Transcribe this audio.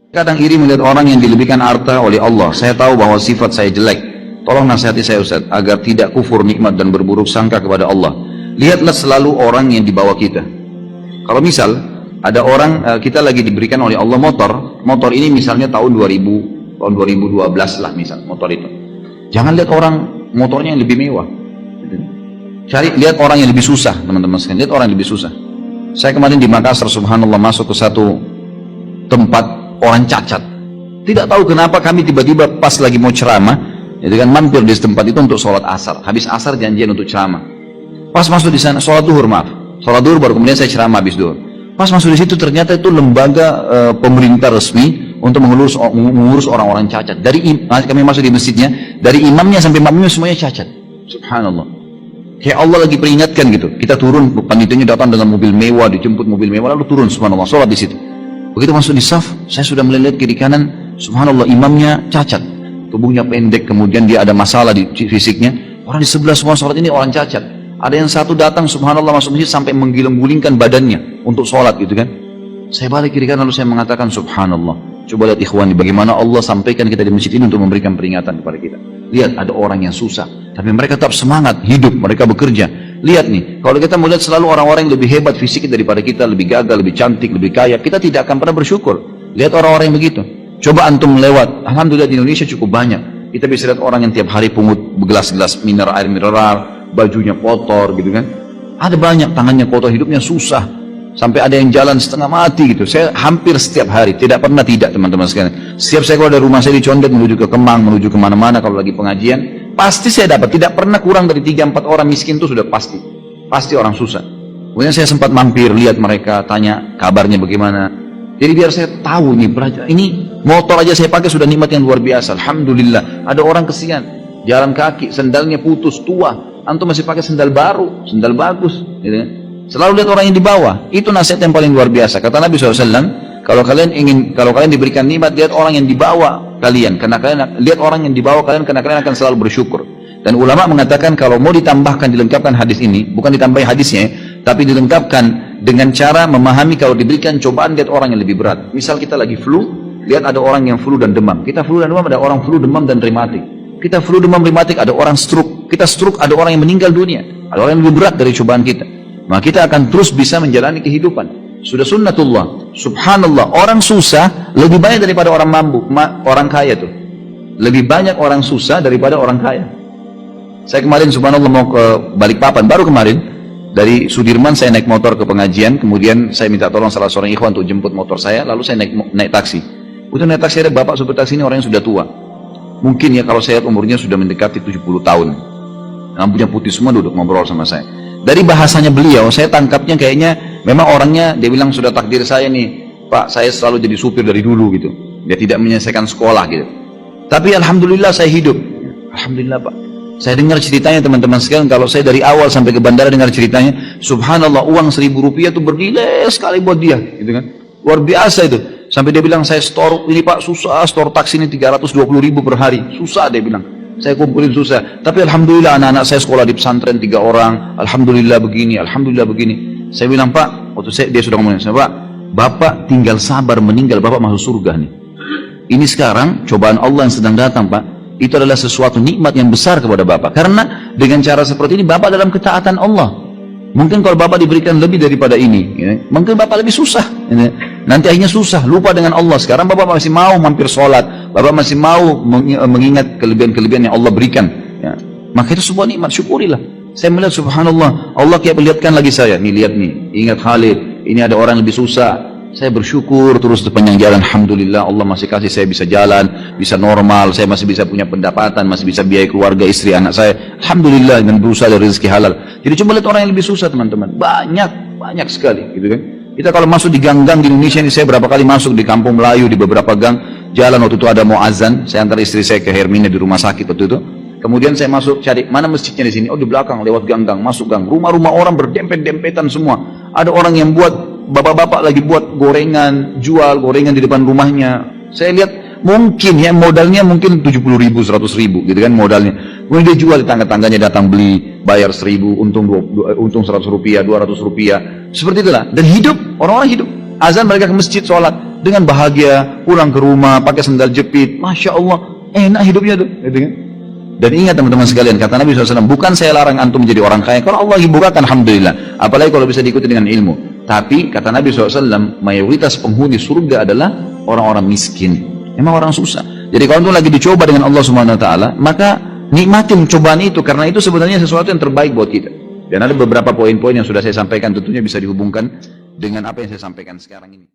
Kadang iri melihat orang yang dilebihkan harta oleh Allah. Saya tahu bahwa sifat saya jelek. Tolong nasihati saya Ustaz, agar tidak kufur nikmat dan berburuk sangka kepada Allah. Lihatlah selalu orang yang di bawah kita. Kalau misal ada orang, kita lagi diberikan oleh Allah motor ini misalnya tahun 2012 lah misal motor itu. Jangan lihat orang motornya yang lebih mewah. Lihat orang yang lebih susah, teman-teman sekalian. Lihat orang yang lebih susah. Saya kemarin di Makassar, subhanallah, masuk ke satu tempat orang cacat. Tidak tahu kenapa kami tiba-tiba pas lagi mau ceramah, jadi kan mampir di tempat itu untuk sholat asar. Habis asar janjian untuk ceramah. Pas masuk di sana, sholat duhur baru kemudian saya ceramah habis duhur. Pas masuk di situ ternyata itu lembaga pemerintah resmi untuk mengurus orang-orang cacat. Kami masuk di masjidnya, dari imamnya sampai makmumnya semuanya cacat. Subhanallah. Kayak Allah lagi peringatkan gitu. Kita turun, panitianya datang dengan mobil mewah, dijemput mobil mewah, lalu turun, subhanallah, sholat di situ. Begitu masuk di saf, saya sudah melihat kiri kanan, subhanallah, imamnya cacat, tubuhnya pendek, kemudian dia ada masalah di fisiknya. Orang di sebelah semua sholat ini orang cacat. Ada yang satu datang, subhanallah, masuk masjid sampai menggiling-gulingkan badannya untuk sholat gitu kan. Saya balik kiri kanan lalu saya mengatakan, subhanallah, coba lihat ikhwani, bagaimana Allah sampaikan kita di masjid ini untuk memberikan peringatan kepada kita. Lihat ada orang yang susah, tapi mereka tetap semangat, hidup, mereka bekerja. Lihat nih, kalau kita melihat selalu orang-orang yang lebih hebat fisiknya daripada kita, lebih gagah, lebih cantik, lebih kaya, kita tidak akan pernah bersyukur. Lihat orang-orang yang begitu. Coba antum lewat, alhamdulillah di Indonesia cukup banyak. Kita bisa lihat orang yang tiap hari pungut gelas-gelas air mineral, bajunya kotor gitu kan. Ada banyak, tangannya kotor, hidupnya susah. Sampai ada yang jalan setengah mati gitu. Saya hampir setiap hari, tidak pernah tidak teman-teman sekalian. Setiap saya keluar dari rumah saya di Condet menuju ke Kemang, menuju kemana-mana kalau lagi pengajian, pasti saya dapat, tidak pernah kurang dari 3-4 orang miskin itu sudah pasti. Pasti orang susah. Kemudian saya sempat mampir, lihat mereka, tanya kabarnya bagaimana. Jadi biar saya tahu ini motor aja saya pakai sudah nikmat yang luar biasa. Alhamdulillah. Ada orang kesian, jalan kaki, sendalnya putus, tua. Antum masih pakai sendal baru, sendal bagus. Gitu kan? Selalu lihat orang yang di bawah. Itu nasihat yang paling luar biasa. Kata Nabi SAW, kalau kalian diberikan nikmat, lihat orang yang di bawah kalian. Karena kalian lihat orang yang di bawah kalian, karena kalian akan selalu bersyukur. Dan ulama mengatakan kalau mau ditambahkan, dilengkapkan hadis ini, bukan ditambahi hadisnya, tapi dilengkapkan dengan cara memahami kalau diberikan cobaan, lihat orang yang lebih berat. Misal kita lagi flu, lihat ada orang yang flu dan demam. Kita flu dan demam, ada orang flu, demam dan rematik. Kita flu, demam, rematik, ada orang stroke. Kita stroke, ada orang yang meninggal dunia. Ada orang yang lebih berat dari cobaan kita. Maka kita akan terus bisa menjalani kehidupan. Sudah sunnatullah. Subhanallah, orang susah lebih banyak daripada orang mampu, orang kaya tuh. Lebih banyak orang susah daripada orang kaya. Saya kemarin subhanallah mau ke Balikpapan, baru kemarin dari Sudirman saya naik motor ke pengajian, kemudian saya minta tolong salah seorang ikhwan untuk jemput motor saya, lalu saya naik taksi. Untuk naik taksi ada bapak supir taksi ini orang yang sudah tua. Mungkin ya kalau saya lihat umurnya sudah mendekati 70 tahun. Rambutnya putih semua, duduk ngobrol sama saya. Dari bahasanya beliau, saya tangkapnya kayaknya memang orangnya, dia bilang sudah takdir saya nih, Pak, saya selalu jadi supir dari dulu gitu. Dia tidak menyelesaikan sekolah gitu. Tapi alhamdulillah saya hidup. Alhamdulillah Pak. Saya dengar ceritanya teman-teman sekalian, kalau saya dari awal sampai ke bandara dengar ceritanya, subhanallah uang 1.000 rupiah itu bernilai sekali buat dia, gitu kan. Luar biasa itu. Sampai dia bilang saya store ini Pak susah, store taksi ini 320.000 per hari. Susah dia bilang. Saya kumpulin susah, tapi alhamdulillah anak-anak saya sekolah di pesantren 3 orang, alhamdulillah begini, alhamdulillah begini. Saya bilang Pak, dia sudah ngomongin saya, Pak, Bapak tinggal sabar meninggal, Bapak masuk surga nih. Ini sekarang cobaan Allah yang sedang datang Pak, itu adalah sesuatu nikmat yang besar kepada Bapak, karena dengan cara seperti ini Bapak dalam ketaatan Allah. Mungkin kalau Bapak diberikan lebih daripada ini, ya, mungkin Bapak lebih susah. Ya. Nanti akhirnya susah, lupa dengan Allah. Sekarang Bapak masih mau mampir sholat, Bapak masih mau mengingat kelebihan-kelebihan yang Allah berikan. Ya. Maka itu sebuah nikmat, syukurilah. Saya melihat subhanallah, Allah kayak melihatkan lagi saya. Nih lihat nih, ingat Khalid, ini ada orang lebih susah. Saya bersyukur terus sepanjang jalan, alhamdulillah Allah masih kasih saya bisa jalan, bisa normal, saya masih bisa punya pendapatan, masih bisa biaya keluarga, istri, anak saya, alhamdulillah, dengan berusaha dari rezeki halal. Jadi coba lihat orang yang lebih susah teman-teman, banyak sekali gitu kan. Kita kalau masuk di gang-gang di Indonesia ini, saya berapa kali masuk di kampung Melayu, di beberapa gang jalan, waktu itu ada mau azan, saya antar istri saya ke Hermina di rumah sakit waktu itu. Kemudian saya masuk cari mana masjidnya di sini, oh di belakang, lewat gang-gang, masuk gang, rumah-rumah orang berdempet-dempetan semua. Ada orang yang buat, bapak-bapak lagi buat gorengan, jual gorengan di depan rumahnya. Saya lihat mungkin ya modalnya mungkin 70.000, 100.000 gitu kan modalnya. Kemudian dia jual di tangga-tangganya, datang beli, bayar 1.000, untung 100 rupiah, 200 rupiah. Seperti itulah. Dan hidup, orang-orang hidup. Azan mereka ke masjid, sholat. dengan bahagia, pulang ke rumah, pakai sendal jepit, Masya Allah, enak hidupnya tuh. Gitu kan? Dan ingat teman-teman sekalian, kata Nabi SAW, bukan saya larang antum menjadi orang kaya, kalau Allah bukakan, Alhamdulillah, apalagi kalau bisa diikuti dengan ilmu. Tapi kata Nabi SAW, mayoritas penghuni surga adalah orang-orang miskin, memang orang susah. Jadi kalau antum lagi dicoba dengan Allah Subhanahu Wa Taala, maka nikmatin cobaan itu, karena itu sebenarnya sesuatu yang terbaik buat kita. Dan ada beberapa poin-poin yang sudah saya sampaikan, tentunya bisa dihubungkan dengan apa yang saya sampaikan sekarang ini.